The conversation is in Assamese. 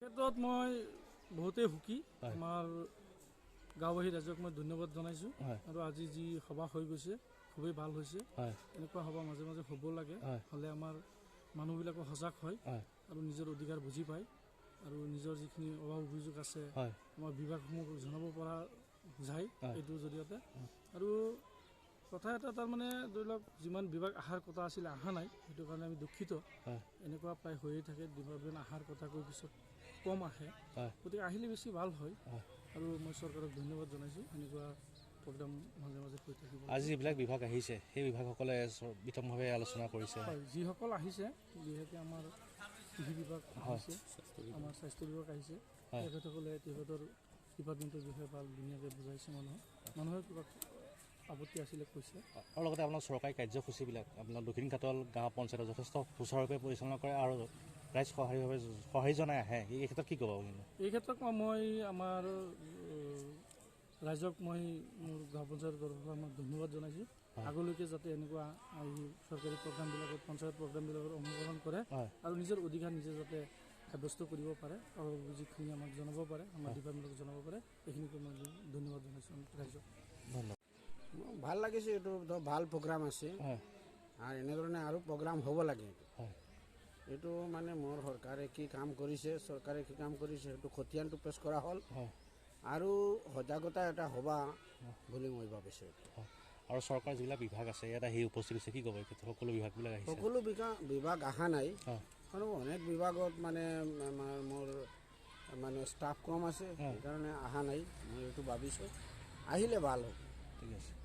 ক্ষেত্ৰত মই বহুতেই সুখী। আমাৰ গাঁওবাসী ৰাইজক মই ধন্যবাদ জনাইছোঁ আৰু আজি যি সভা হৈ গৈছে খুবেই ভাল হৈছে। এনেকুৱা সভা মাজে মাজে হ'ব লাগে, হ'লে আমাৰ মানুহবিলাকো সজাগ হয় আৰু নিজৰ অধিকাৰ বুজি পায় আৰু নিজৰ যিখিনি অভাৱ অভিযোগ আছে আমাৰ বিভাগসমূহ জনাব পৰা যায় এইটোৰ জৰিয়তে। আৰু কথা এটা তাৰমানে ধৰি লওক যিমান বিভাগ অহাৰ কথা আছিলে অহা নাই, সেইটো কাৰণে আমি দুখিত। এনেকুৱা প্ৰায় হৈয়ে থাকে, ডিপাৰ্টমেণ্ট অহাৰ কথা কৈ পিছত কম আহে, গতিকে আহিলে বেছি ভাল হয় আৰু মই চৰকাৰক ধন্যবাদ জনাইছোঁ। এনেকুৱা প্ৰগ্ৰাম মাজে মাজে হৈ থাকিব। আজি যিবিলাক বিভাগ আহিছে সেই বিভাগসকলে বিতংভাৱে আলোচনা কৰিছে। হয়, যিসকল আহিছে বিশেষকৈ আমাৰ কৃষি বিভাগ আহিছে, আমাৰ স্বাস্থ্য বিভাগ আহিছে, তেখেতসকলে তেখেতৰ ডিপাৰ্টমেণ্টৰ বিষয়ে ভাল ধুনীয়াকৈ বুজাইছে। মানুহৰ কিবা আপত্তি আছিলে কৈছে। আৰু লগতে আপোনাৰ চৰকাৰী কাৰ্যসূচীবিলাক আপোনাৰ দক্ষিণ কাটল গাঁও পঞ্চায়ত যথেষ্ট সুচাৰুৰূপে পৰিচালনা কৰে আৰু ৰাইজ সঁহাৰি জনাই আহে। এই ক্ষেত্ৰত কি ক'ব? এই ক্ষেত্ৰত মই আমাৰ ৰাইজক মই মোৰ গাঁও পঞ্চায়তৰ তৰফৰ পৰা মই ধন্যবাদ জনাইছোঁ। আগলৈকে যাতে এনেকুৱা চৰকাৰী প্ৰগ্ৰামবিলাকত পঞ্চায়ত প্ৰগ্ৰামবিলাকত অংশগ্ৰহণ কৰে আৰু নিজৰ অধিকাৰ নিজে যাতে সাব্যস্ত কৰিব পাৰে আৰু যিখিনি আমাক জনাব পাৰে, আমাৰ ডিপাৰ্টমেণ্টক জনাব পাৰে, এইখিনিকে মই ধন্যবাদ জনাইছোঁ ৰাইজক। ধন্যবাদ। ভাল লাগিছে, এইটো ভাল প্ৰগ্ৰাম আছে আৰু এনেধৰণে আৰু প্ৰগ্ৰাম হ'ব লাগে। এইটো মানে মোৰ চৰকাৰে কি কাম কৰিছে, চৰকাৰে কি কাম কৰিছে সেইটো খতিয়ানটো পেছ কৰা হ'ল আৰু সজাগতা এটা হ'বা বুলি মই ভাবিছোঁ। আৰু চৰকাৰৰ যিবিলাক বিভাগ আছে ইয়াত আহি উপস্থিত হৈছে, কি ক'ব? সকলো বিভাগবিলাক আহিছে? সকলো বিভাগ অহা নাই আৰু অনেক বিভাগত মানে মোৰ মানে ষ্টাফ কম আছে, সেইকাৰণে অহা নাই। মই এইটো ভাবিছোঁ আহিলে ভাল হ'ব। ঠিক আছে।